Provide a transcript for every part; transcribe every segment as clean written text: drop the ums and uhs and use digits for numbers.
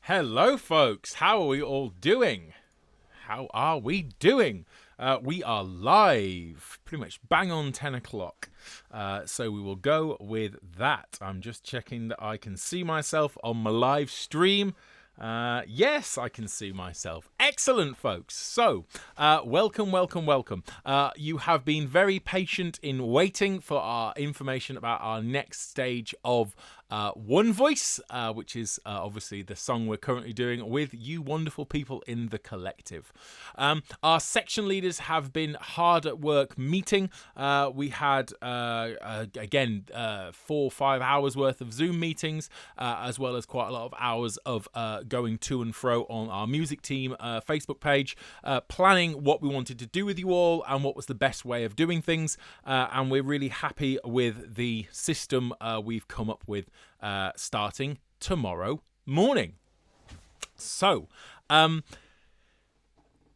Hello, folks. How are we all doing? How are we doing? We are live, pretty much bang on 10 o'clock. So we will go with that. I'm just checking that I can see myself on my live stream. Yes, I can see myself. Excellent, folks. So, welcome. You have been very patient in waiting for our information about our next stage of One Voice, which is obviously the song we're currently doing with you wonderful people in the collective. Our section leaders have been hard at work meeting. We had, 4 or 5 hours worth of Zoom meetings, as well as quite a lot of hours of going to and fro on our music team Facebook page, planning what we wanted to do with you all and what was the best way of doing things. And we're really happy with the system we've come up with starting tomorrow morning. So,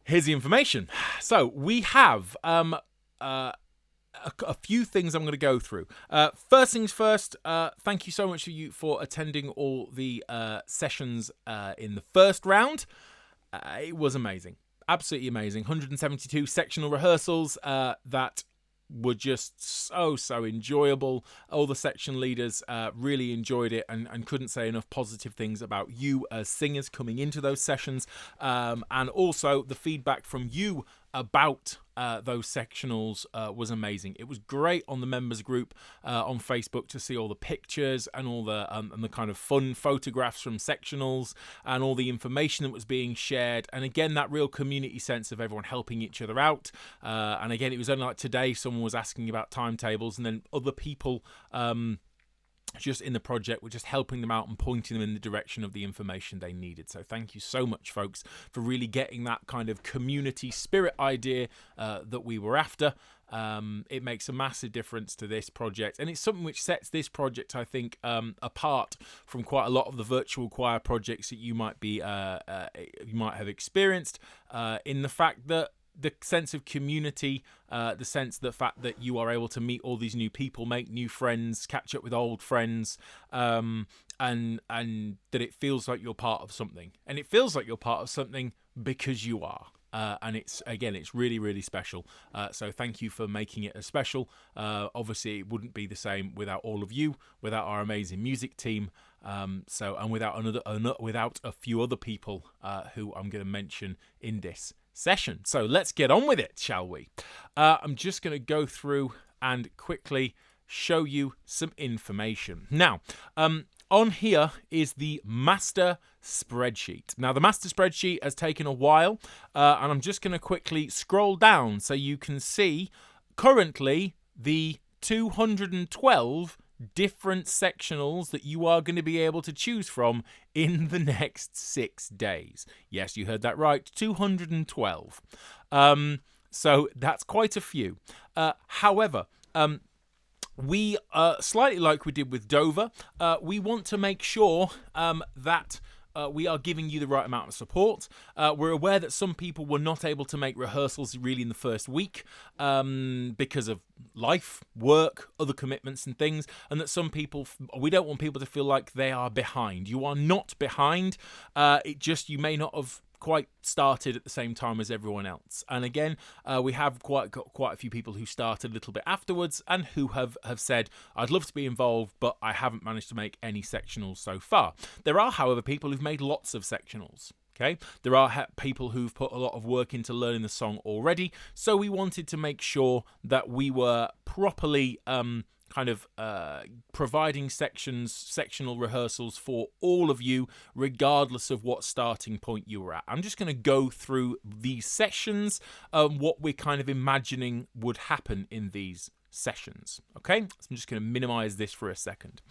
here's the information. So we have a few things I'm going to go through. First things first, thank you so much for attending all the sessions in the first round. It was amazing. Absolutely amazing. 172 sectional rehearsals that were just so enjoyable. All the section leaders really enjoyed it and couldn't say enough positive things about you as singers coming into those sessions, and also the feedback from you about those sectionals was amazing. It was great on the members group on Facebook to see all the pictures and all the kind of fun photographs from sectionals and all the information that was being shared. And again, that real community sense of everyone helping each other out. And again, it was only like today someone was asking about timetables, and then other people just in the project were just helping them out and pointing them in the direction of the information they needed. So thank you so much, folks, for really getting that kind of community spirit idea that we were after. It makes a massive difference to this project, and it's something which sets this project, I think, apart from quite a lot of the virtual choir projects that you might have experienced, in the fact that the sense of community, the fact that you are able to meet all these new people, make new friends, catch up with old friends, and that it feels like you're part of something. And it feels like you're part of something because you are. And it's really, really special. So thank you for making it as special. Obviously, it wouldn't be the same without all of you, without our amazing music team, and without a few other people who I'm going to mention in this session. So let's get on with it, shall we? I'm just going to go through and quickly show you some information. Now, on here is the master spreadsheet. Now, the master spreadsheet has taken a while, and I'm just going to quickly scroll down so you can see currently the 212 different sectionals that you are going to be able to choose from in the next 6 days. Yes, you heard that right, 212. So that's quite a few. However, we, slightly like we did with Dover, we want to make sure that we are giving you the right amount of support. We're aware that some people were not able to make rehearsals really in the first week because of life, work, other commitments and things, and that some people, we don't want people to feel like they are behind. You are not behind. You may not have quite started at the same time as everyone else. And again, we have got quite a few people who started a little bit afterwards and who have said, I'd love to be involved, but I haven't managed to make any sectionals so far. There are, however, people who've made lots of sectionals. Okay, there are people who've put a lot of work into learning the song already, so we wanted to make sure that we were properly providing sectional rehearsals for all of you, regardless of what starting point you were at. I'm just going to go through these sessions, what we're kind of imagining would happen in these sessions. Okay, so I'm just going to minimize this for a second.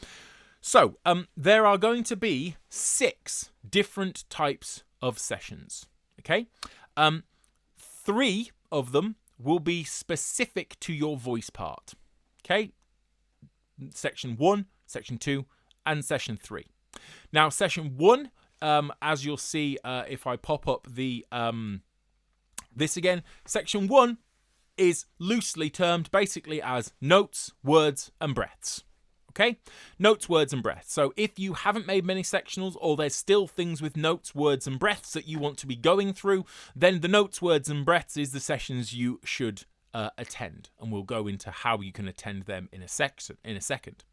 So there are going to be 6 different types of sessions. Okay, 3 of them will be specific to your voice part. Okay. Section 1, Section 2, and Session 3. Now, Session 1, as you'll see if I pop up this again, Section 1 is loosely termed basically as notes, words, and breaths. Okay, notes, words and breaths. So if you haven't made many sectionals, or there's still things with notes, words and breaths that you want to be going through, then the notes, words and breaths is the sessions you should attend, and we'll go into how you can attend them in a second.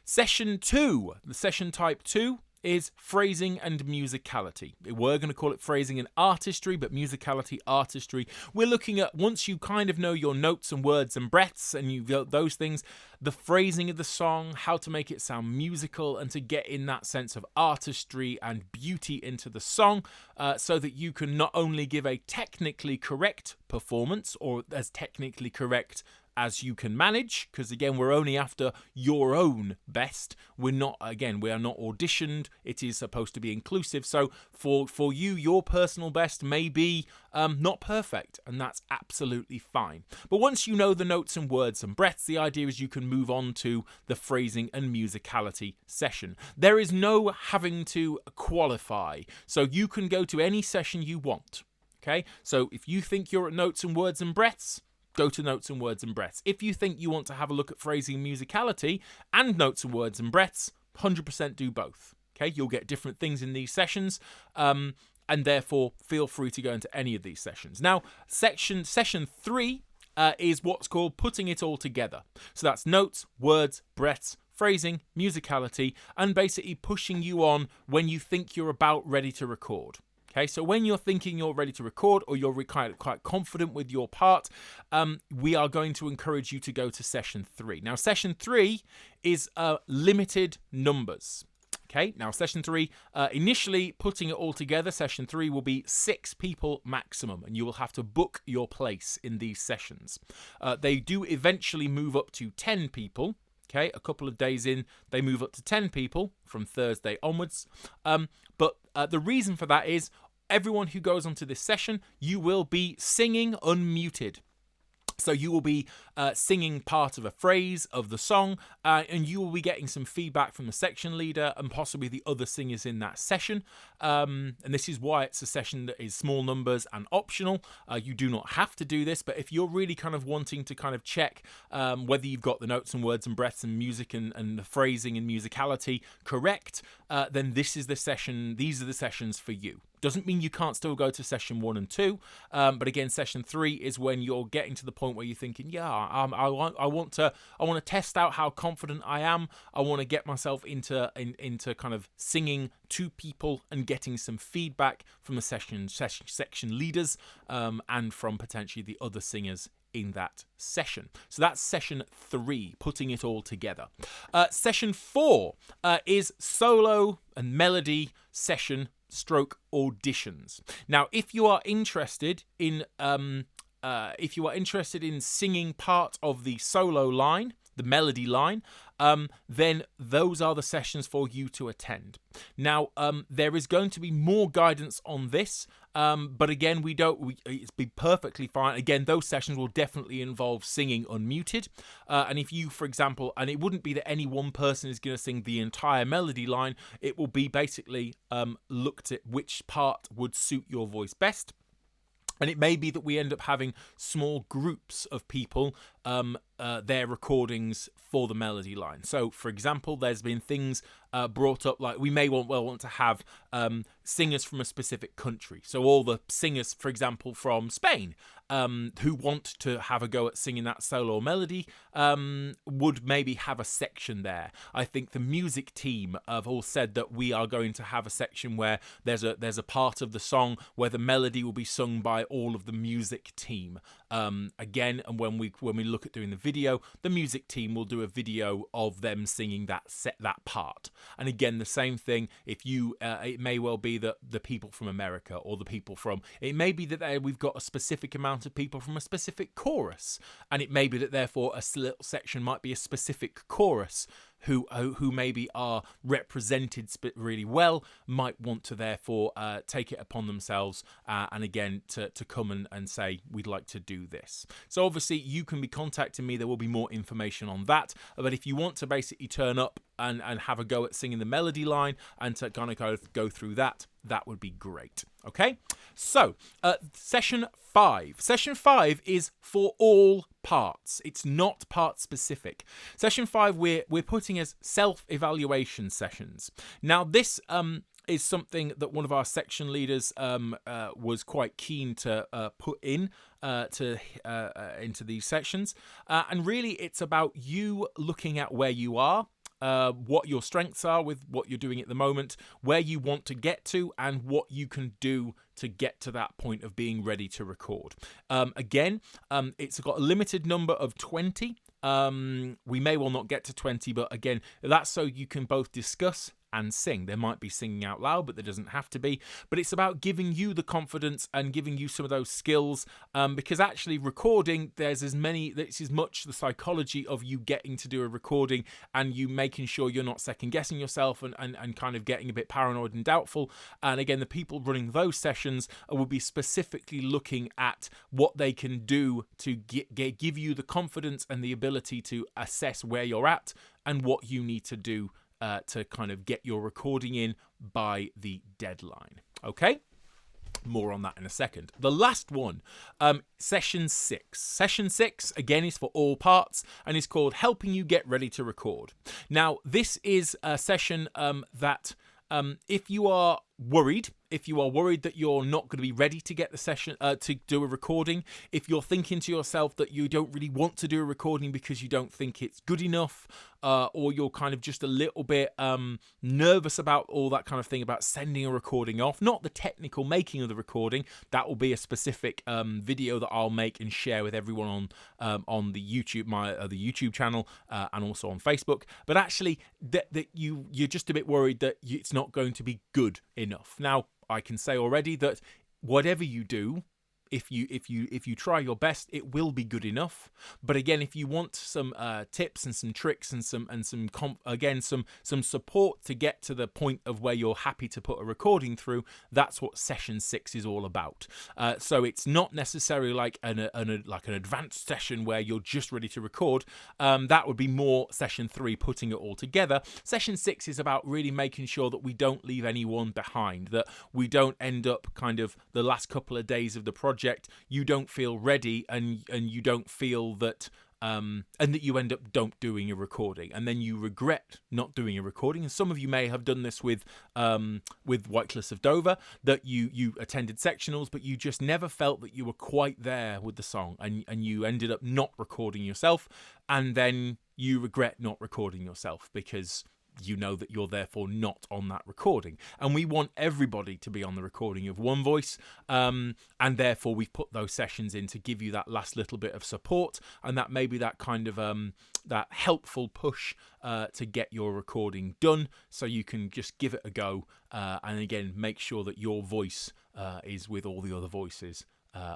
Session 2, the session type 2, is phrasing and musicality. We're going to call it phrasing and artistry, but musicality, artistry. We're looking at, once you kind of know your notes and words and breaths and you've got those things, the phrasing of the song, how to make it sound musical and to get in that sense of artistry and beauty into the song, so that you can not only give a technically correct performance, or as technically correct as you can manage, because again, we're only after your own best. We are not auditioned. It is supposed to be inclusive. So for you, your personal best may be not perfect, and that's absolutely fine. But once you know the notes and words and breaths, the idea is you can move on to the phrasing and musicality session. There is no having to qualify, so you can go to any session you want. Okay, so if you think you're at notes and words and breaths, go to notes and words and breaths. If you think you want to have a look at phrasing and musicality and notes and words and breaths, 100% do both. Okay, you'll get different things in these sessions, and therefore feel free to go into any of these sessions. Now, session 3 is what's called putting it all together. So that's notes, words, breaths, phrasing, musicality, and basically pushing you on when you think you're about ready to record. Okay, so when you're thinking you're ready to record, or you're quite confident with your part, we are going to encourage you to go to session 3. Now, session 3 is limited numbers. Okay, now session 3, initially putting it all together, session 3 will be 6 people maximum, and you will have to book your place in these sessions. They do eventually move up to 10 people. Okay, a couple of days in, they move up to 10 people from Thursday onwards. But the reason for that is everyone who goes onto this session, you will be singing unmuted. So you will be singing part of a phrase of the song, and you will be getting some feedback from the section leader and possibly the other singers in that session. And this is why it's a session that is small numbers and optional. You do not have to do this, but if you're really kind of wanting to kind of check whether you've got the notes and words and breaths and music and the phrasing and musicality correct, then this is the session. These are the sessions for you. Doesn't mean you can't still go to session 1 and 2, but again, session 3 is when you're getting to the point where you're thinking, yeah, I want to test out how confident I am. I want to get myself into kind of singing to people and getting some feedback from the section leaders and from potentially the other singers in that session. So that's session 3, putting it all together. Session 4 is solo and melody session stroke auditions. Now, if you are interested in singing part of the solo line, the melody line, then those are the sessions for you to attend. Now, there is going to be more guidance on this, but again, it's be perfectly fine. Again, those sessions will definitely involve singing unmuted. And if you, for example, and it wouldn't be that any one person is going to sing the entire melody line, it will be basically looked at which part would suit your voice best. And it may be that we end up having small groups of people, their recordings for the melody line. So, for example, there's been things brought up like we may want to have singers from a specific country. So all the singers, for example, from Spain, who want to have a go at singing that solo melody, would maybe have a section there. I think the music team have all said that we are going to have a section where there's a part of the song where the melody will be sung by all of the music team. Again, and when we look at doing the video, the music team will do a video of them singing that part. And again, the same thing. If you, it may well be that the people from America or the people from, it may be that we've got a specific amount of people from a specific chorus, and it may be that therefore a little section might be a specific chorus who maybe are represented really well, might want to therefore take it upon themselves and again to come and say we'd like to do this. So obviously you can be contacting me. There will be more information on that, but if you want to basically turn up and have a go at singing the melody line and to kind of go through that would be great. Okay, so session 5. Session 5 is for all parts. It's not part specific. Session 5 we're putting as self-evaluation sessions. Now this is something that one of our section leaders was quite keen to put in into these sections, and really it's about you looking at where you are, what your strengths are with what you're doing at the moment, where you want to get to, and what you can do to get to that point of being ready to record. Again, it's got a limited number of 20. We may well not get to 20, but again, that's so you can both discuss and sing. There might be singing out loud, but there doesn't have to be. But it's about giving you the confidence and giving you some of those skills, because actually recording, it's as much the psychology of you getting to do a recording and you making sure you're not second guessing yourself and kind of getting a bit paranoid and doubtful. And again, the people running those sessions will be specifically looking at what they can do to give you the confidence and the ability to assess where you're at and what you need to do to kind of get your recording in by the deadline. Okay? More on that in a second. The last one, session 6. Session 6, again, is for all parts and is called Helping You Get Ready to Record. Now, this is a session that if you are worried that you're not going to be ready to get the session to do a recording, if you're thinking to yourself that you don't really want to do a recording because you don't think it's good enough, or you're kind of just a little bit nervous about all that kind of thing about sending a recording off, not the technical making of the recording, that will be a specific video that I'll make and share with everyone on the YouTube, the YouTube channel, and also on Facebook. But actually that you're just a bit worried that it's not going to be good enough. Now, I can say already that whatever you do, if you try your best, it will be good enough. But again, if you want some tips and some tricks and some support to get to the point of where you're happy to put a recording through, that's what session 6 is all about. So it's not necessarily like an advanced session where you're just ready to record. That would be more session 3, putting it all together. Session 6 is about really making sure that we don't leave anyone behind, that we don't end up kind of the last couple of days of the project you don't feel ready and you don't feel that and that you end up doing a recording and then you regret not doing a recording. And some of you may have done this with White Cliffs of Dover, that you attended sectionals but you just never felt that you were quite there with the song and you ended up not recording yourself, and then you regret not recording yourself because you know that you're therefore not on that recording. And we want everybody to be on the recording of One Voice, and therefore we've put those sessions in to give you that last little bit of support and that maybe that kind of that helpful push to get your recording done, so you can just give it a go, and again make sure that your voice is with all the other voices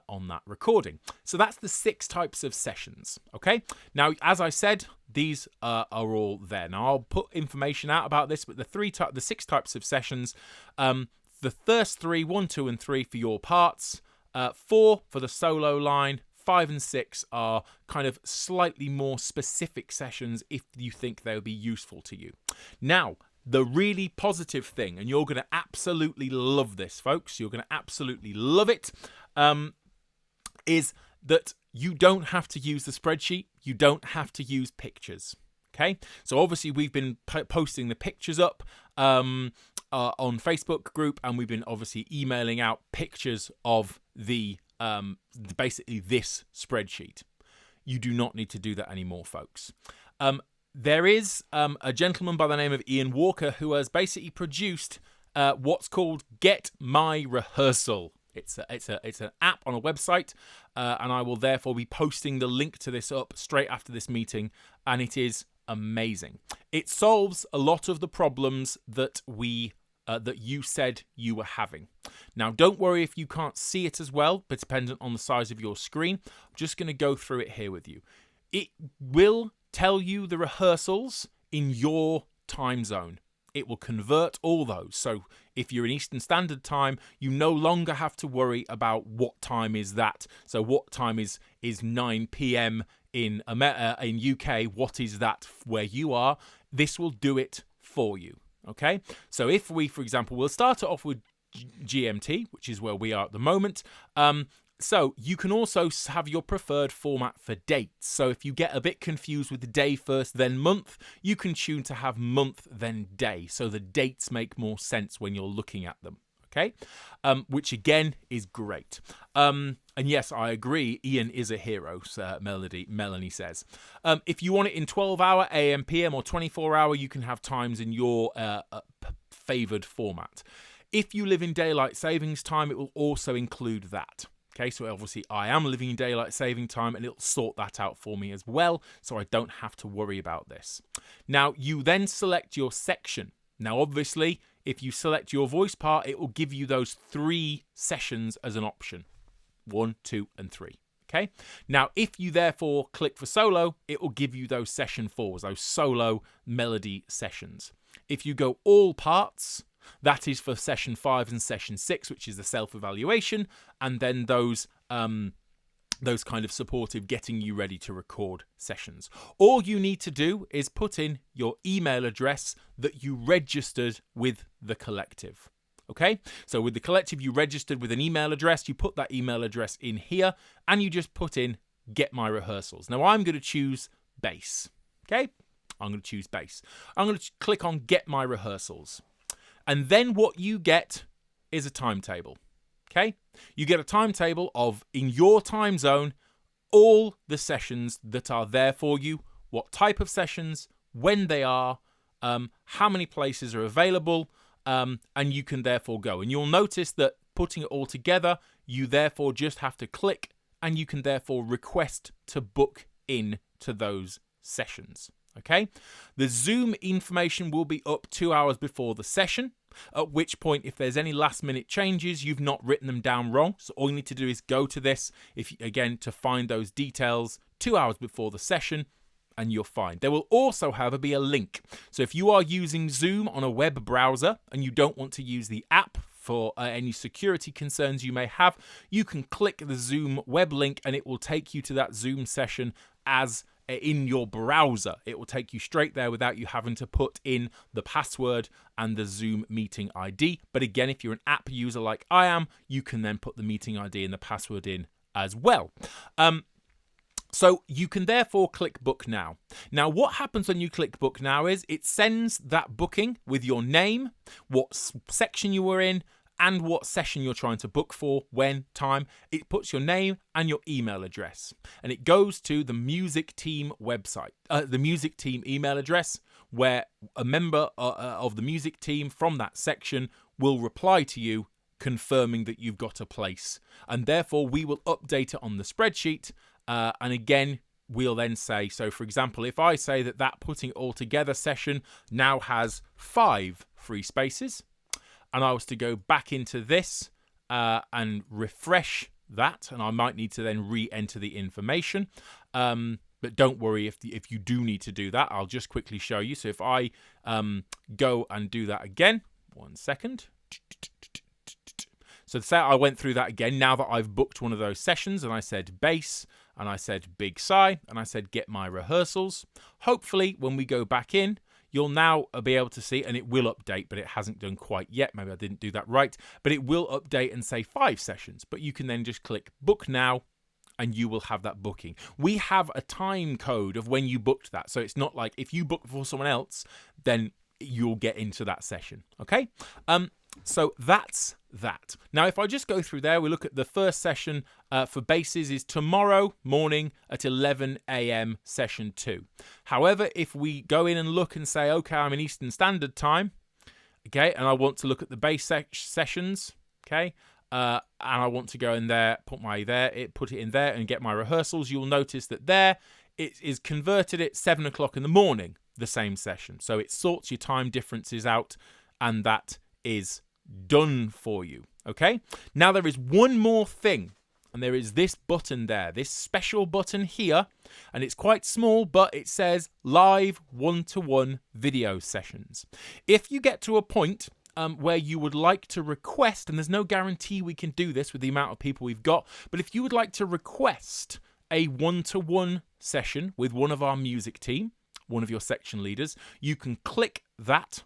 on that recording. So that's the 6 types of sessions. Okay, now as I said, these are all there. Now I'll put information out about this, but the 6 types of sessions, the first 3, 1, 2 and 3 for your parts, 4 for the solo line, 5 and 6 are kind of slightly more specific sessions if you think they'll be useful to you. Now, the really positive thing, and you're going to absolutely love this, folks, you're going to absolutely love it, is that you don't have to use the spreadsheet. You don't have to use pictures. Okay, so obviously we've been posting the pictures up on Facebook group, and we've been obviously emailing out pictures of the basically this spreadsheet. You do not need to do that anymore, folks. There is a gentleman by the name of Ian Walker who has basically produced what's called Get My Rehearsal. It's an app on a website, and I will therefore be posting the link to this up straight after this meeting, and it is amazing. It solves a lot of the problems that that you said you were having. Now, don't worry if you can't see it as well, but dependent on the size of your screen. I'm just going to go through it here with you. It will tell you the rehearsals in your time zone. It will convert all those. So if you're in Eastern Standard Time, you no longer have to worry about what time is that. So what time is 9 p.m. in UK? What is that where you are? This will do it for you. Okay. So if we, for example, we'll start it off with GMT, which is where we are at the moment. So you can also have your preferred format for dates. So if you get a bit confused with day first, then month, you can tune to have month, then day. So the dates make more sense when you're looking at them. Okay, which again is great. And yes, I agree, Ian is a hero, Melanie says. If you want it in 12-hour, AM, PM, or 24-hour, you can have times in your favoured format. If you live in daylight savings time, it will also include that. Okay, so obviously I am living in daylight saving time, and it'll sort that out for me as well, so I don't have to worry about this. Now, you then select your section. Now, obviously, if you select your voice part, it will give you those 3 sessions as an option. 1, 2, and 3. Okay. Now, if you therefore click for solo, it will give you those session 4s, those solo melody sessions. If you go all parts, that is for session 5 and session 6, which is the self-evaluation, and then those kind of supportive getting you ready to record sessions. All you need to do is put in your email address that you registered with the collective. Okay, so with the collective, you registered with an email address, you put that email address in here, and you just put in get my rehearsals. Now I'm going to choose bass. Okay, I'm going to choose bass. I'm going to click on get my rehearsals. And then what you get is a timetable. Okay, you get a timetable of, in your time zone, all the sessions that are there for you, what type of sessions, when they are, how many places are available, and you can therefore go. And you'll notice that putting it all together, you therefore just have to click, and you can therefore request to book in to those sessions. Okay, the Zoom information will be up 2 hours before the session, at which point, if there's any last minute changes, you've not written them down wrong. So all you need to do is go to this, to find those details 2 hours before the session, and you're fine. There will also, however, be a link. So if you are using Zoom on a web browser and you don't want to use the app for any security concerns you may have, you can click the Zoom web link and it will take you to that Zoom session as in your browser. It will take you straight there without you having to put in the password and the Zoom meeting ID. But again, if you're an app user like I am, you can then put the meeting ID and the password in as well. So you can therefore click book now. Now, what happens when you click book now is it sends that booking with your name, what section you were in, and what session you're trying to book for, when, time. It puts your name and your email address, and it goes to the music team website, the music team email address, where a member of the music team from that section will reply to you confirming that you've got a place, and therefore we will update it on the spreadsheet. And again, we'll then say, so for example, if I say that putting it all together session now has 5 free spaces, and I was to go back into this and refresh that, and I might need to then re-enter the information. But don't worry if you do need to do that. I'll just quickly show you. So if I go and do that again, 1 second. So say I went through that again, now that I've booked one of those sessions, and I said bass, and I said big sigh, and I said get my rehearsals. Hopefully, when we go back in, you'll now be able to see, and it will update, but it hasn't done quite yet. Maybe I didn't do that right, but it will update and say 5 sessions. But you can then just click book now, and you will have that booking. We have a time code of when you booked that. So it's not like if you book for someone else, then you'll get into that session. Okay? So that's that. Now, if I just go through there, we look at the first session for basses is tomorrow morning at 11 a.m. session 2. However, if we go in and look and say, okay, I'm in Eastern Standard Time, okay, and I want to look at the bass sessions, okay, and I want to go in there, put it in there and get my rehearsals, you'll notice that there it is converted at 7 o'clock in the morning, the same session. So it sorts your time differences out, and that is done for you. Okay, now there is one more thing, and there is this button there, this special button here, and it's quite small, but it says live one-to-one video sessions. If you get to a point where you would like to request, and there's no guarantee we can do this with the amount of people we've got, but if you would like to request a one-to-one session with one of our music team, one of your section leaders, you can click that.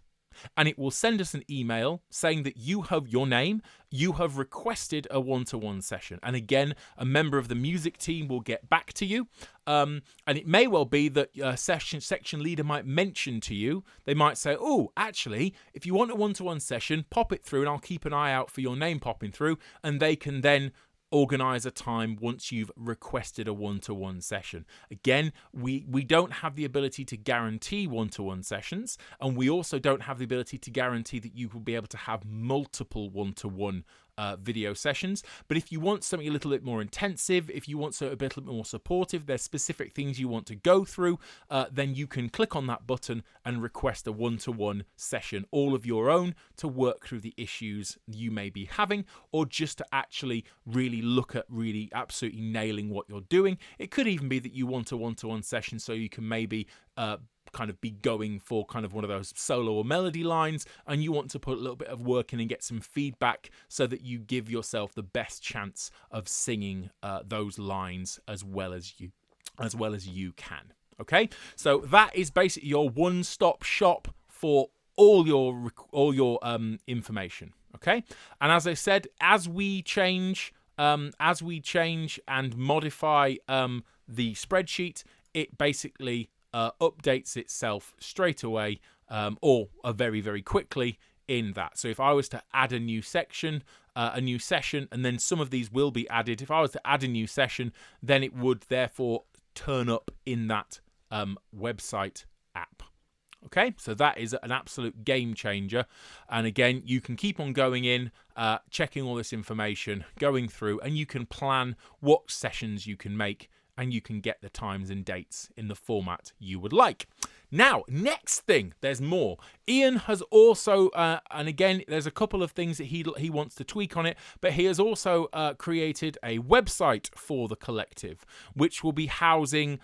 and it will send us an email saying that you have requested a one-to-one session. And again, a member of the music team will get back to you. And it may well be that a section leader might mention to you, they might say, oh, actually, if you want a one-to-one session, pop it through and I'll keep an eye out for your name popping through. And they can then organize a time once you've requested a one-to-one session. Again, we don't have the ability to guarantee one-to-one sessions, and we also don't have the ability to guarantee that you will be able to have multiple one-to-one video sessions. But if you want something a little bit more intensive, if you want something a bit more supportive, there's specific things you want to go through, then you can click on that button and request a one-to-one session, all of your own, to work through the issues you may be having, or just to actually really look at really absolutely nailing what you're doing. It could even be that you want a one-to-one session so you can maybe kind of be going for kind of one of those solo or melody lines, and you want to put a little bit of work in and get some feedback so that you give yourself the best chance of singing those lines as well as you can. Okay, so that is basically your one-stop shop for all your information. Okay, and as I said, as we change and modify the spreadsheet, it basically updates itself straight away or very, very quickly in that. So if I was to add a new section, and then some of these will be added. If I was to add a new session, then it would therefore turn up in that website app. Okay, so that is an absolute game changer. And again, you can keep on going in, checking all this information, going through, and you can plan what sessions you can make, and you can get the times and dates in the format you would like. Now, next thing, there's more. Ian has also, and again, there's a couple of things that he wants to tweak on it, but he has also created a website for the collective, which will be housing,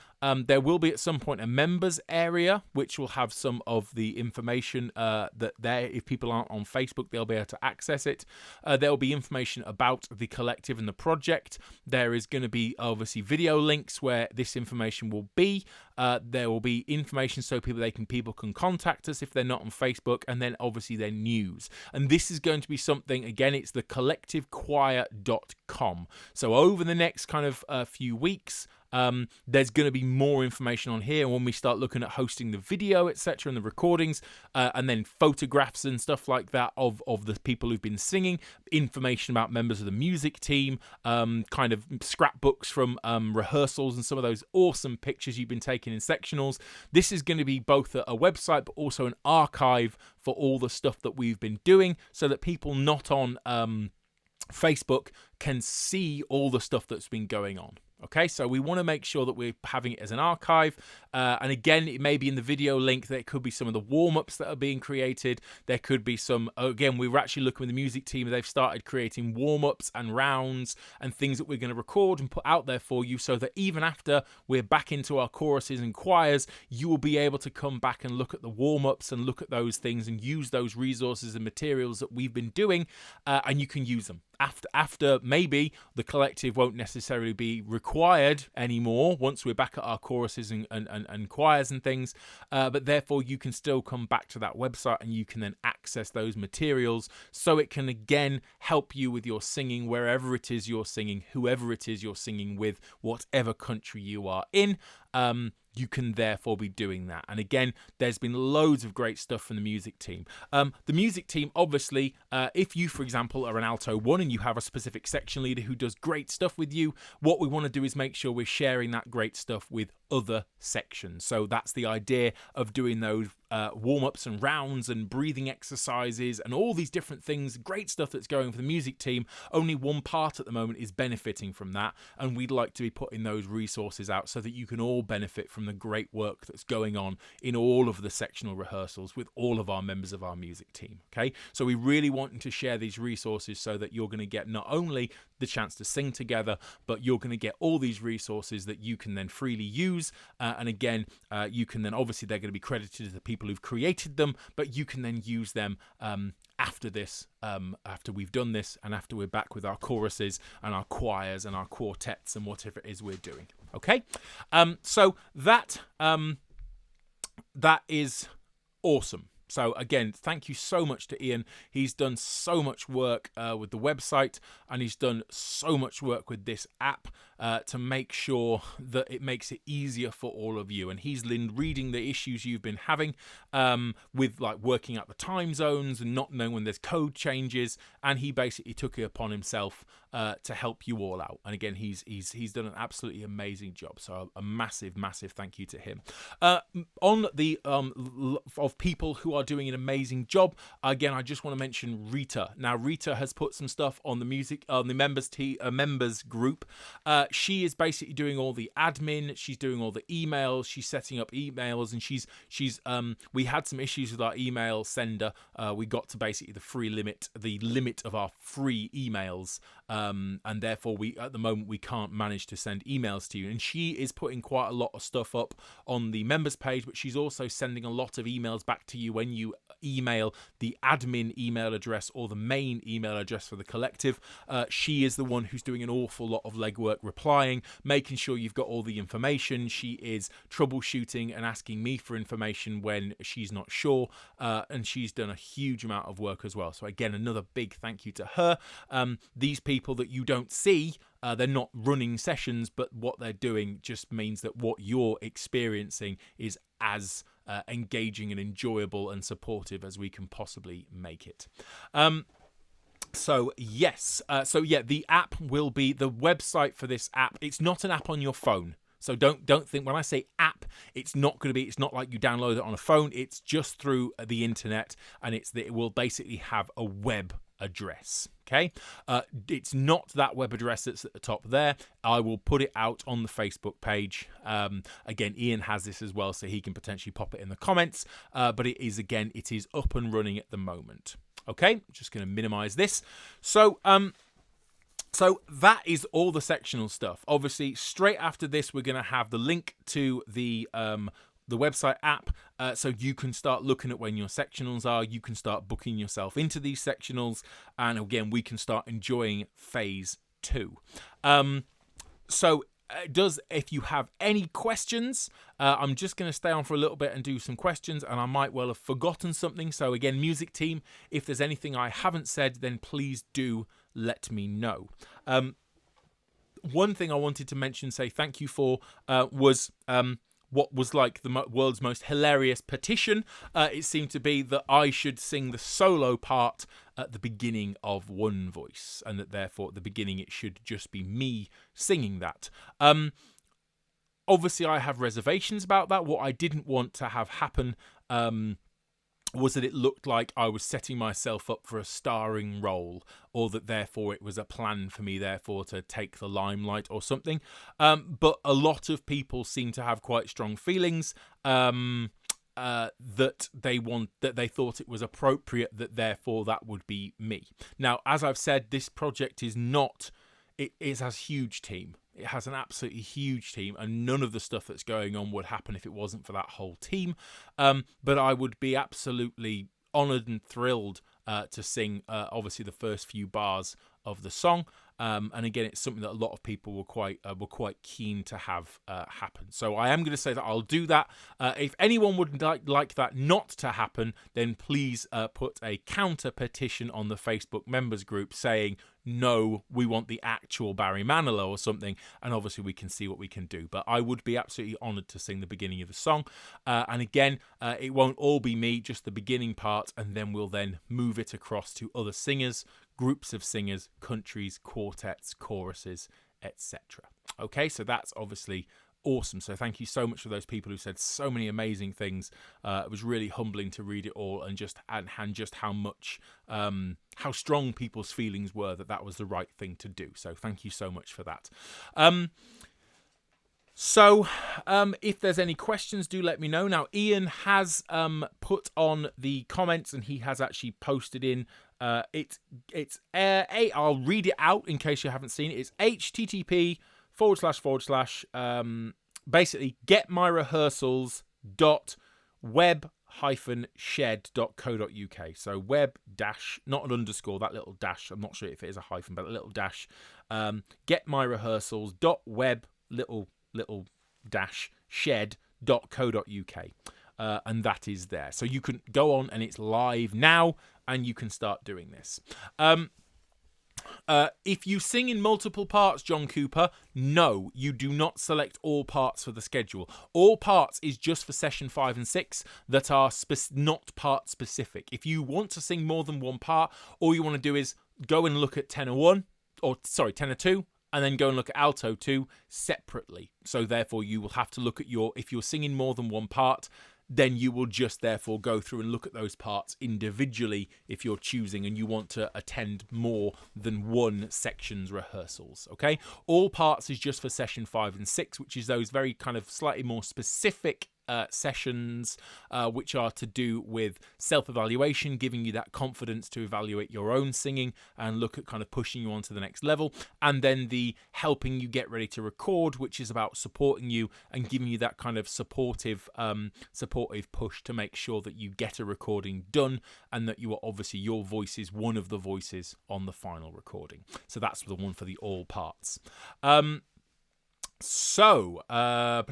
there will be at some point a members area, which will have some of the information that there, if people aren't on Facebook, they'll be able to access it. There will be information about the collective and the project. There is going to be obviously video links where this information will be. There will be information so people can contact us if they're not on Facebook, and then obviously their news. And this is going to be something, again, it's the collectivechoir.com. So over the next kind of few weeks, there's going to be more information on here, and when we start looking at hosting the video, etc., and the recordings, and then photographs and stuff like that of the people who've been singing, information about members of the music team, kind of scrapbooks from rehearsals and some of those awesome pictures you've been taking in sectionals. This is going to be both a website but also an archive for all the stuff that we've been doing, so that people not on Facebook can see all the stuff that's been going on. Okay, so we want to make sure that we're having it as an archive. And again, it may be in the video link. There could be some of the warm-ups that are being created. There could be some, again, we were actually looking with the music team. They've started creating warm-ups and rounds and things that we're going to record and put out there for you, so that even after we're back into our choruses and choirs, you will be able to come back and look at the warm-ups and look at those things and use those resources and materials that we've been doing, and you can use them. After maybe the collective won't necessarily be required anymore once we're back at our choruses and choirs and things, but therefore you can still come back to that website and you can then access those materials, so it can again help you with your singing wherever it is you're singing, whoever it is you're singing with, whatever country you are in. You can therefore be doing that. And again, there's been loads of great stuff from the music team. The music team, obviously, if you, for example, are an alto 1 and you have a specific section leader who does great stuff with you, what we want to do is make sure we're sharing that great stuff with other sections. So that's the idea of doing those warm-ups and rounds and breathing exercises and all these different things, great stuff that's going for the music team. Only one part at the moment is benefiting from that, and we'd like to be putting those resources out so that you can all benefit from the great work that's going on in all of the sectional rehearsals with all of our members of our music team. Okay, so we really want to share these resources so that you're going to get not only the chance to sing together, but you're going to get all these resources that you can then freely use, and again, you can then, obviously they're going to be credited to the people who've created them, but you can then use them after this, after we've done this, and after we're back with our choruses and our choirs and our quartets and whatever it is we're doing. Okay, so that is awesome. So again, thank you so much to Ian. He's done so much work with the website, and he's done so much work with this app to make sure that it makes it easier for all of you. And he's been reading the issues you've been having with like working out the time zones and not knowing when there's code changes, and he basically took it upon himself to help you all out. And again, he's done an absolutely amazing job. So a massive thank you to him. On the of people who are doing an amazing job, again, I just want to mention Rita. Now, Rita has put some stuff on the music on the members group. She is basically doing all the admin. She's doing all the emails. She's setting up emails, and she's we had some issues with our email sender. We got to basically the limit of our free emails, and therefore at the moment we can't manage to send emails to you. And she is putting quite a lot of stuff up on the members page, but she's also sending a lot of emails back to you when you email the admin email address or the main email address for the collective. She is the one who's doing an awful lot of legwork, replying, making sure you've got all the information. She is troubleshooting and asking me for information when she's not sure, and she's done a huge amount of work as well. So again, another big thank you to her. These people that you don't see, they're not running sessions, but what they're doing just means that what you're experiencing is as engaging and enjoyable and supportive as we can possibly make it. So the app will be the website for this app. It's not an app on your phone. So don't think when I say app, it's not like you download it on a phone. It's just through the internet, and it will basically have a web address. Okay, it's not that web address that's at the top there. I will put it out on the Facebook page. Again, Ian has this as well, so he can potentially pop it in the comments. But it is up and running at the moment. Okay, just going to minimize this. So that is all the sectional stuff. Obviously, straight after this, we're going to have the link to the website app, so you can start looking at when your sectionals are. You can start booking yourself into these sectionals, and again, we can start enjoying phase 2. If you have any questions, I'm just going to stay on for a little bit and do some questions, and I might well have forgotten something. So again, music team, if there's anything I haven't said, then please do let me know. One thing I wanted to say thank you for was what was like the world's most hilarious petition. It seemed to be that I should sing the solo part at the beginning of One Voice, and that therefore at the beginning it should just be me singing that. Obviously, I have reservations about that. What I didn't want to have happen was that it looked like I was setting myself up for a starring role, or that therefore it was a plan for me therefore to take the limelight or something. But a lot of people seem to have quite strong feelings that they thought it was appropriate that therefore that would be me. Now, as I've said, this project is not. It has a huge team. It has an absolutely huge team, and none of the stuff that's going on would happen if it wasn't for that whole team. But I would be absolutely honoured and thrilled to sing, obviously, the first few bars of the song. And again, it's something that a lot of people were quite keen to have happen. So I am going to say that I'll do that. If anyone would like that not to happen, then please put a counter petition on the Facebook members group saying, no, we want the actual Barry Manilow or something, and obviously we can see what we can do. But I would be absolutely honoured to sing the beginning of the song. And again, it won't all be me, just the beginning part, and then we'll then move it across to other singers, groups of singers, countries, quartets, choruses, etc. Okay, so that's obviously awesome. So thank you so much for those people who said so many amazing things. It was really humbling to read it all, and just how much how strong people's feelings were that was the right thing to do. So thank you so much for that. If there's any questions, do let me know. Now, Ian has put on the comments, and he has actually posted in. I'll read it out in case you haven't seen it. It's http:// basically getmyrehearsals.web-shed.co.uk. So web dash, not an underscore, that little dash, I'm not sure if it is a hyphen, but a little dash, getmyrehearsals.web little dash shed.co.uk. and that is there. So you can go on and it's live now, and you can start doing this. If you sing in multiple parts, John Cooper, no, you do not select all parts for the schedule. All parts is just for session 5 and 6 that are not part specific. If you want to sing more than one part, all you want to do is go and look at tenor 1, or sorry, tenor 2, and then go and look at alto 2 separately. So therefore you will have to look at if you're singing more than one part, then you will just therefore go through and look at those parts individually if you're choosing and you want to attend more than one section's rehearsals, okay? All parts is just for session 5 and 6, which is those very kind of slightly more specific sessions which are to do with self-evaluation, giving you that confidence to evaluate your own singing and look at kind of pushing you on to the next level, and then the helping you get ready to record, which is about supporting you and giving you that kind of supportive push to make sure that you get a recording done and that you are obviously your voice is one of the voices on the final recording. So that's the one for the all parts. So, I'm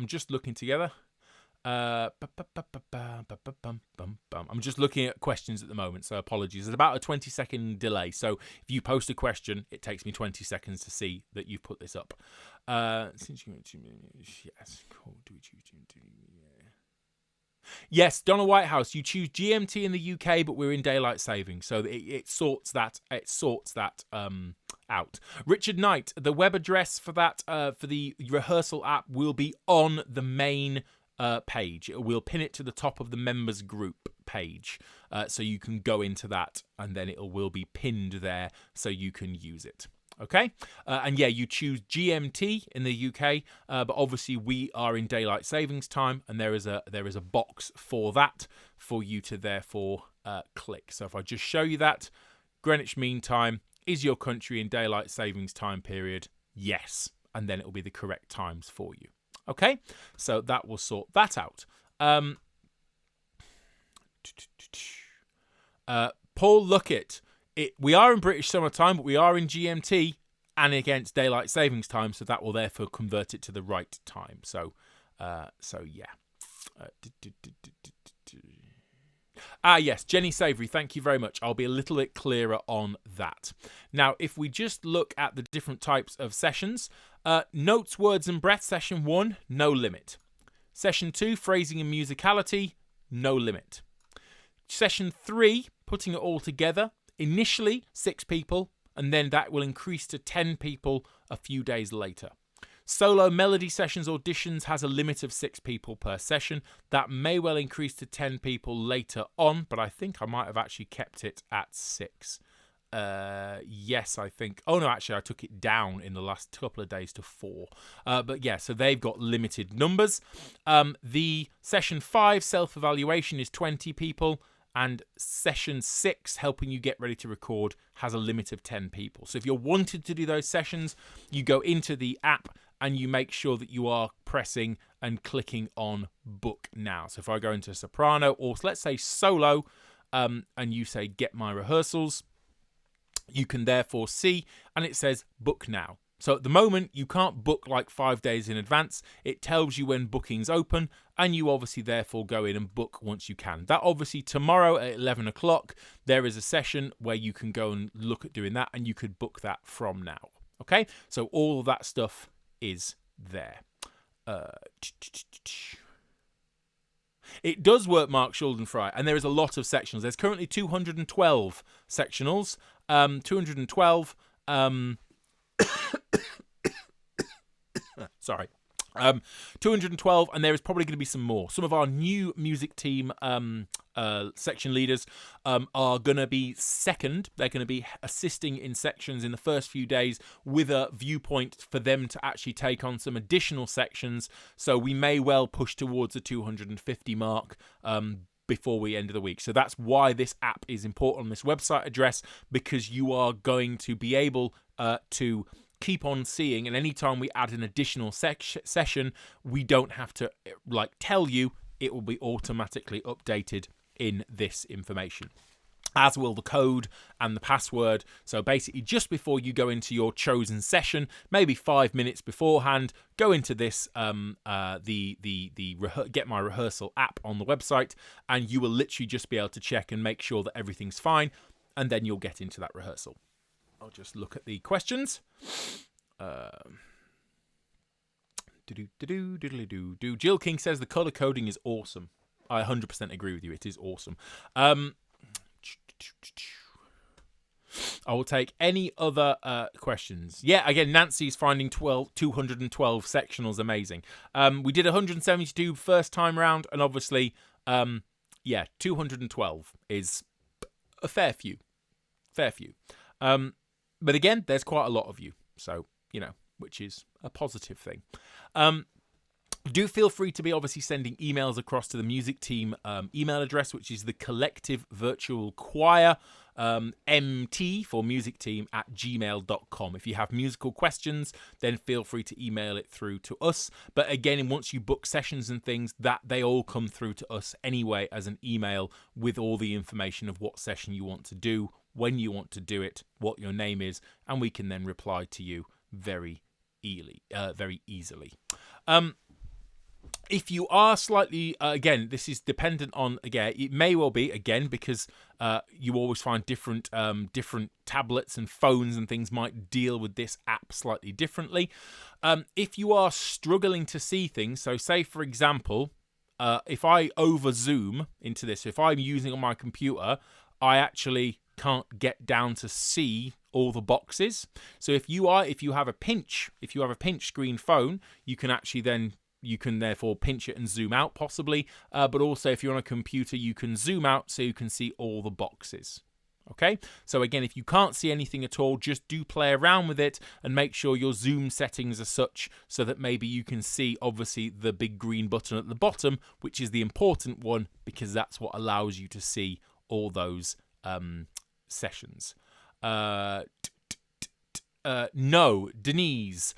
just looking together. I'm just looking at questions at the moment, so apologies. There's about a 20-second delay, so if you post a question, it takes me 20 seconds to see that you've put this up. Since you yes, yes, Donna Whitehouse, you choose GMT in the UK, but we're in daylight saving, so it sorts that out. Richard Knight, the web address for that for the rehearsal app will be on the main page. We'll pin it to the top of the members group page, so you can go into that, and then it will be pinned there, so you can use it. Okay, and yeah, you choose GMT in the UK, but obviously we are in daylight savings time, and there is a box for that for you to therefore click. So if I just show you that, Greenwich Mean Time, is your country in daylight savings time period? Yes, and then it will be the correct times for you. Okay, so that will sort that out. Paul Luckett. We are in British summertime, but we are in GMT and against daylight savings time, so that will therefore convert it to the right time. So yeah. Yes, Jenny Savory, thank you very much. I'll be a little bit clearer on that. Now, if we just look at the different types of sessions, notes, words and breath, session 1, no limit. Session 2, phrasing and musicality, no limit. Session 3, putting it all together, initially 6 people, and then that will increase to 10 people a few days later. Solo melody sessions auditions has a limit of 6 people per session. That may well increase to 10 people later on, but I think I might have actually kept it at 6. Yes, I think. Oh no, actually I took it down in the last couple of days to 4. But yeah, so they've got limited numbers. The session 5 self-evaluation is 20 people. And session 6, helping you get ready to record, has a limit of 10 people. So if you're wanting to do those sessions, you go into the app and you make sure that you are pressing and clicking on book now. So if I go into soprano, or let's say solo, and you say get my rehearsals, you can therefore see, and it says book now. So at the moment, you can't book like 5 days in advance. It tells you when bookings open, and you obviously therefore go in and book once you can. That obviously tomorrow at 11 o'clock, there is a session where you can go and look at doing that, and you could book that from now. Okay, so all of that stuff is there. It does work, Mark Schuldenfrei, and there is a lot of sectionals. There's currently 212 sectionals. 212. Sorry. 212, and there is probably going to be some more. Some of our new music team section leaders are going to be second. They're going to be assisting in sections in the first few days with a viewpoint for them to actually take on some additional sections. So we may well push towards the 250 mark before we end of the week. So that's why this app is important on this website address, because you are going to be able to keep on seeing, and anytime we add an additional session, we don't have to tell you. It will be automatically updated in this information. as will the code and the password. So basically, just before you go into your chosen session, maybe 5 minutes beforehand, go into this Get My Rehearsal app on the website, and you will literally just be able to check and make sure that everything's fine, and then you'll get into that rehearsal. I'll just look at the questions. Jill King says the color coding is awesome. I 100% agree with you. It is awesome. I will take any other questions. Yeah, again, Nancy's finding 212 sectionals amazing. We did 172 first time round, and obviously, 212 is a fair few. But again, there's quite a lot of you, so, which is a positive thing. Do feel free to be obviously sending emails across to the music team email address, which is the Collective Virtual Choir, MT for music team at gmail.com. If you have musical questions, then feel free to email it through to us. But again, once you book sessions and things, that they all come through to us anyway as an email with all the information of what session you want to do, when you want to do it, what your name is, and we can then reply to you very easily. If you are slightly, again, this is dependent on, again, it may well be, again, because you always find different tablets and phones and things might deal with this app slightly differently. If you are struggling to see things, so say, for example, if I over zoom into this, if I'm using on my computer, I actually can't get down to see all the boxes. So if you have a pinch screen phone, you can therefore pinch it and zoom out possibly, but also if you're on a computer, you can zoom out so you can see all the boxes. Okay, so again, if you can't see anything at all, just do play around with it and make sure your zoom settings are such so that maybe you can see obviously the big green button at the bottom, which is the important one because that's what allows you to see all those sessions. No, Denise.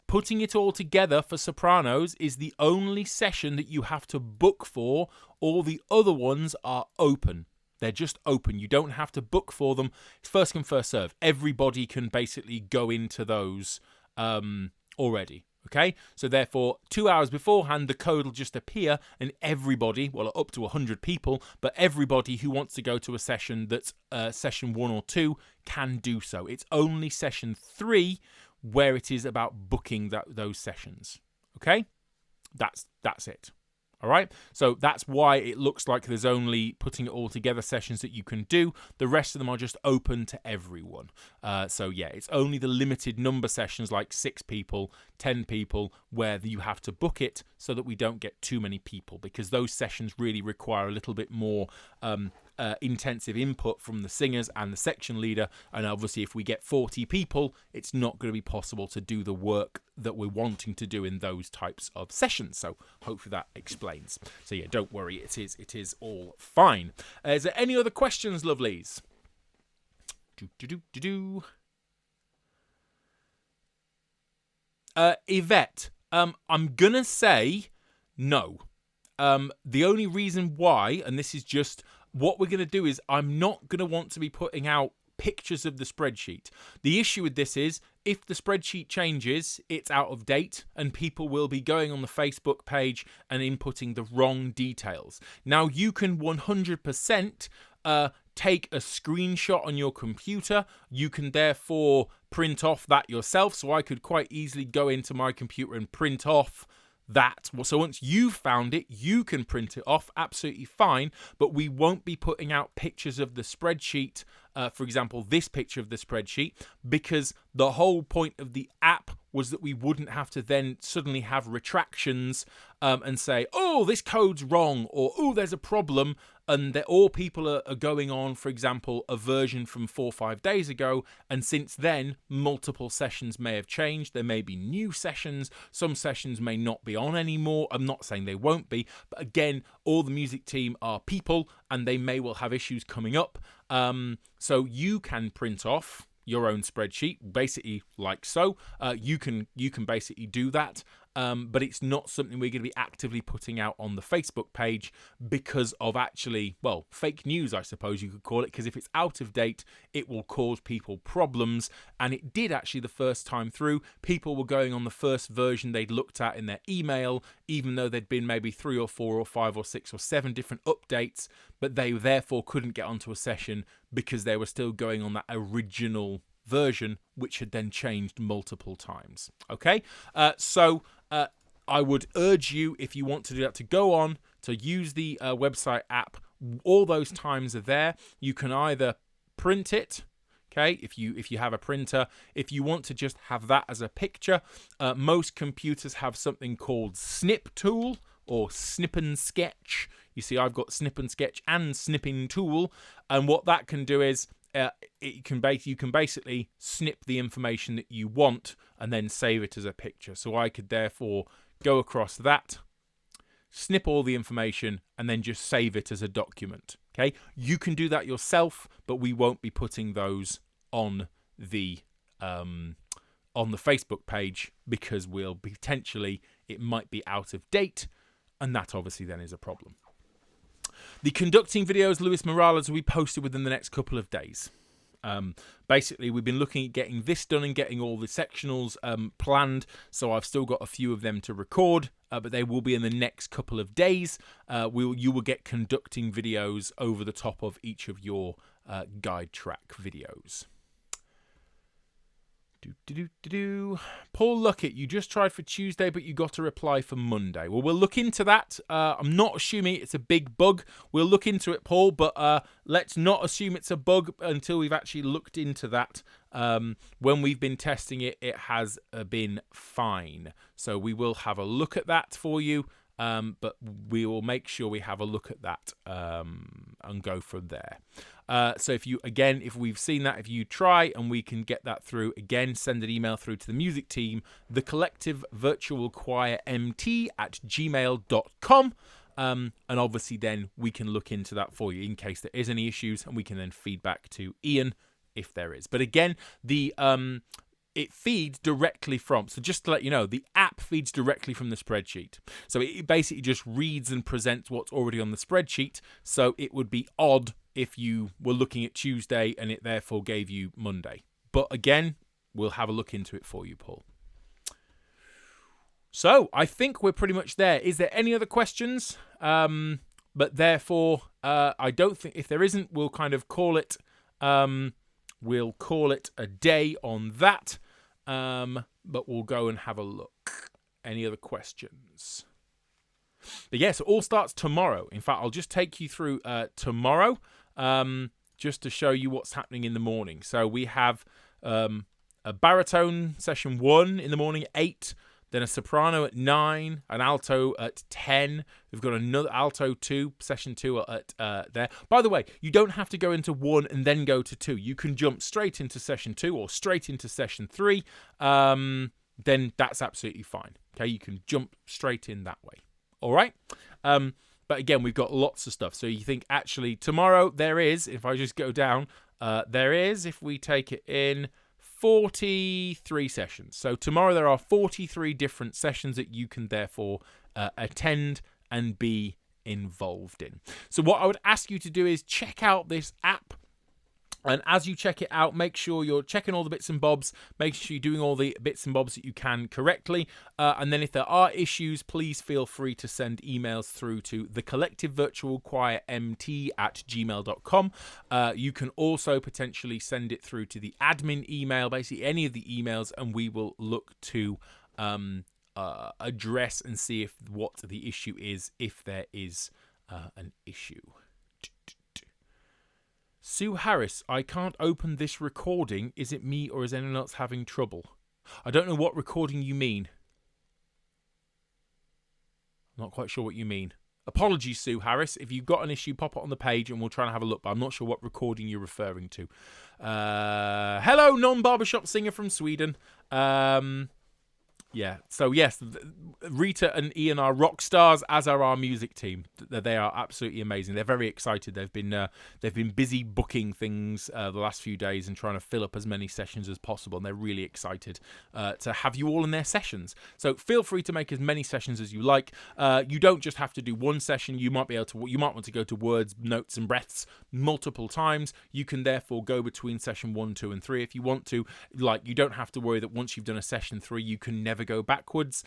Putting it all together for sopranos is the only session that you have to book for. All the other ones are open. They're just open. You don't have to book for them. It's first come, first serve. Everybody can basically go into those already. Okay? So therefore, 2 hours beforehand, the code will just appear and everybody, well, up to 100 people, but everybody who wants to go to a session that's session 1 or 2 can do so. It's only session 3 where it is about booking those sessions. Okay? That's it. All right? So that's why it looks like there's only putting it all together sessions that you can do. The rest of them are just open to everyone. So yeah, it's only the limited number sessions like 6 people, 10 people, where you have to book it so that we don't get too many people, because those sessions really require a little bit more intensive input from the singers and the section leader, and obviously if we get 40 people, it's not going to be possible to do the work that we're wanting to do in those types of sessions. So hopefully that explains. So yeah, don't worry, it is all fine. Is there any other questions, lovelies? Yvette, I'm gonna say no. The only reason why, and this is just what we're going to do, is I'm not going to want to be putting out pictures of the spreadsheet. The issue with this is if the spreadsheet changes, it's out of date and people will be going on the Facebook page and inputting the wrong details. Now, you can 100% take a screenshot on your computer. You can therefore print off that yourself. So I could quite easily go into my computer and print off that. So once you've found it, you can print it off, absolutely fine, but we won't be putting out pictures of the spreadsheet, for example, this picture of the spreadsheet, because the whole point of the app was that we wouldn't have to then suddenly have retractions and say, oh, this code's wrong, or oh, there's a problem, and that all people are going on, for example, a version from 4 or 5 days ago, and since then, multiple sessions may have changed. There may be new sessions. Some sessions may not be on anymore. I'm not saying they won't be, but again, all the music team are people, and they may well have issues coming up. So you can print off your own spreadsheet, basically like so. You can basically do that, but it's not something we're going to be actively putting out on the Facebook page because of actually, well, fake news, I suppose you could call it, because if it's out of date, it will cause people problems. And it did actually the first time through. People were going on the first version they'd looked at in their email, even though there'd been maybe 3 or 4 or 5 or 6 or 7 different updates, but they therefore couldn't get onto a session because they were still going on that original version, which had then changed multiple times. Okay, so I would urge you, if you want to do that, to go on to use the website app. All those times are there. You can either print it, okay, if you have a printer. If you want to just have that as a picture, most computers have something called Snip Tool or Snip and Sketch. You see, I've got Snip and Sketch and Snipping Tool, and what that can do is you can basically snip the information that you want and then save it as a picture. So I could therefore go across that, snip all the information, and then just save it as a document. Okay, you can do that yourself, but we won't be putting those on the Facebook page because it might be out of date, and that obviously then is a problem. The conducting videos, Luis Morales, will be posted within the next couple of days. Basically, we've been looking at getting this done and getting all the sectionals planned, so I've still got a few of them to record, but they will be in the next couple of days. You will get conducting videos over the top of each of your guide track videos. Paul Luckett, you just tried for Tuesday, but you got a reply for Monday. Well, we'll look into that. I'm not assuming it's a big bug. We'll look into it, Paul, but let's not assume it's a bug until we've actually looked into that. When we've been testing it, it has been fine. So we will have a look at that for you, but we will make sure we have a look at that and go from there. So if we've seen that, if you try and we can get that through, again, send an email through to the music team, the Collective Virtual Choir MT at gmail.com. And obviously then we can look into that for you in case there is any issues, and we can then feed back to Ian if there is. But again, it feeds directly from, so just to let you know, the app feeds directly from the spreadsheet. So it basically just reads and presents what's already on the spreadsheet. So it would be odd if you were looking at Tuesday and it therefore gave you Monday. But again, we'll have a look into it for you, Paul. So I think we're pretty much there. Is there any other questions? But therefore, I don't think, if there isn't, we'll kind of call it, we'll call it a day on that. But we'll go and have a look. Any other questions? But yes, it all starts tomorrow. In fact, I'll just take you through tomorrow, just to show you what's happening in the morning. So we have a baritone session 1 in the morning at 8, then a soprano at 9, an alto at 10. We've got another alto 2, session 2 at there. By the way, you don't have to go into 1 and then go to 2. You can jump straight into session 2 or straight into session 3. Then that's absolutely fine. Okay, you can jump straight in that way. All right. But again, we've got lots of stuff. So you think actually tomorrow there is, if I just go down, there is, if we take it in, 43 sessions. So tomorrow there are 43 different sessions that you can therefore attend and be involved in. So what I would ask you to do is check out this app. And as you check it out, make sure you're checking all the bits and bobs. Make sure you're doing all the bits and bobs that you can correctly. And then if there are issues, please feel free to send emails through to the Collective Virtual Choir MT at gmail.com. You can also potentially send it through to the admin email, basically any of the emails, and we will look to address and see what the issue is, if there is an issue. Sue Harris, I can't open this recording. Is it me or is anyone else having trouble? I don't know what recording you mean. I'm not quite sure what you mean. Apologies, Sue Harris. If you've got an issue, pop it on the page and we'll try and have a look, but I'm not sure what recording you're referring to. Hello, non-barbershop singer from Sweden. Yeah. So yes, Rita and Ian are rock stars, as are our music team. They are absolutely amazing. They're very excited. They've been busy booking things the last few days and trying to fill up as many sessions as possible. And they're really excited to have you all in their sessions. So feel free to make as many sessions as you like. You don't just have to do one session. You might want to go to words, notes, and breaths multiple times. You can therefore go between session 1, 2, and 3 if you want to. Like, you don't have to worry that once you've done a session 3, you can never go backwards.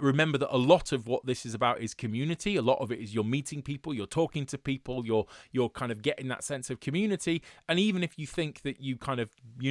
Remember that a lot of what this is about is community. A lot of it is you're meeting people, you're talking to people, you're kind of getting that sense of community. And even if you think that you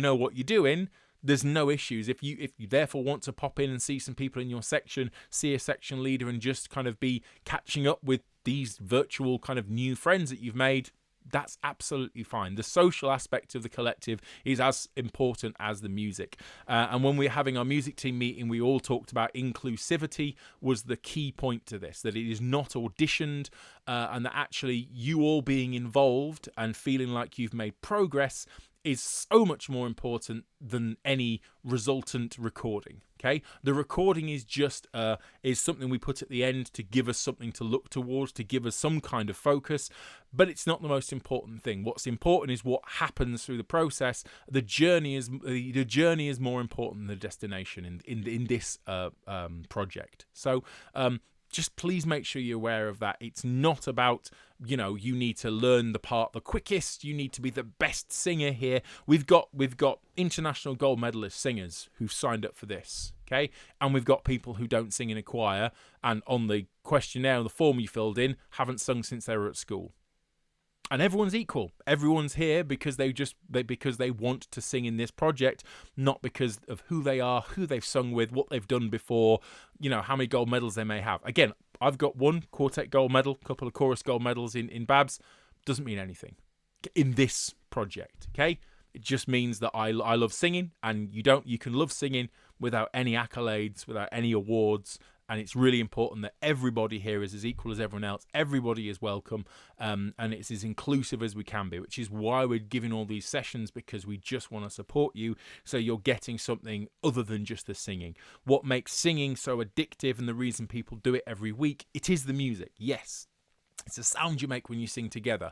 know what you're doing, there's no issues. If you therefore want to pop in and see some people in your section, see a section leader, and just kind of be catching up with these virtual kind of new friends that you've made, that's absolutely fine. The social aspect of the collective is as important as the music. And when we're having our music team meeting, we all talked about inclusivity was the key point to this, that it is not auditioned, and that actually you all being involved and feeling like you've made progress is so much more important than any resultant recording. Okay, the recording is just is something we put at the end to give us something to look towards, to give us some kind of focus, but it's not the most important thing. What's important is what happens through the process. The journey is more important than the destination in this project. So just please make sure you're aware of that. It's not about, you need to learn the part the quickest. You need to be the best singer here. We've got international gold medalist singers who've signed up for this, okay? And we've got people who don't sing in a choir, and on the questionnaire, the form you filled in, haven't sung since they were at school. And everyone's equal. Everyone's here because they want to sing in this project, not because of who they are, who they've sung with, what they've done before, how many gold medals they may have. Again, I've got one quartet gold medal, a couple of chorus gold medals in Babs. Doesn't mean anything in this project, okay? It just means that I love singing, and you can love singing without any accolades, without any awards. And it's really important that everybody here is as equal as everyone else. Everybody is welcome, and it's as inclusive as we can be, which is why we're giving all these sessions, because we just want to support you so you're getting something other than just the singing. What makes singing so addictive, and the reason people do it every week, it is the music. Yes, it's the sound you make when you sing together,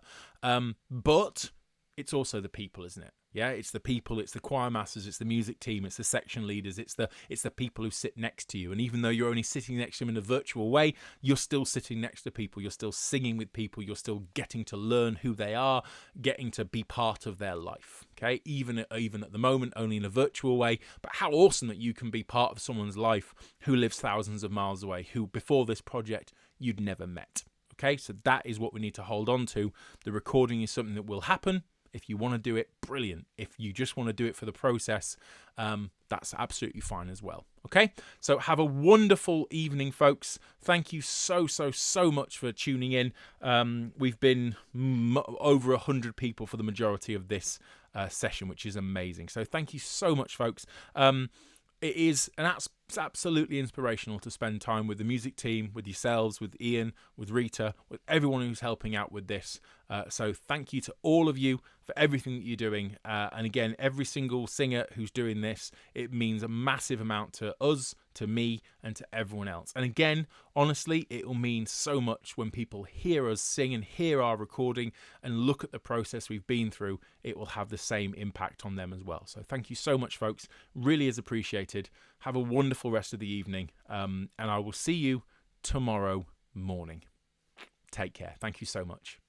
but it's also the people, isn't it? Yeah, it's the people, it's the choir masters, it's the music team, it's the section leaders, it's the people who sit next to you. And even though you're only sitting next to them in a virtual way, you're still sitting next to people, you're still singing with people, you're still getting to learn who they are, getting to be part of their life. Okay, even at the moment, only in a virtual way. But how awesome that you can be part of someone's life who lives thousands of miles away, who before this project you'd never met. Okay, so that is what we need to hold on to. The recording is something that will happen. If you want to do it, brilliant. If you just want to do it for the process, that's absolutely fine as well. Okay, so have a wonderful evening, folks. Thank you so much for tuning in. We've been over 100 people for the majority of this session, which is amazing. So thank you so much, folks. It is absolutely inspirational to spend time with the music team, with yourselves, with Ian, with Rita, with everyone who's helping out with this. So thank you to all of you for everything that you're doing. And again, every single singer who's doing this, it means a massive amount to us, to me, and to everyone else. And again, honestly, it will mean so much when people hear us sing and hear our recording and look at the process we've been through. It will have the same impact on them as well. So thank you so much, folks. Really is appreciated. Have a wonderful rest of the evening. And I will see you tomorrow morning. Take care. Thank you so much.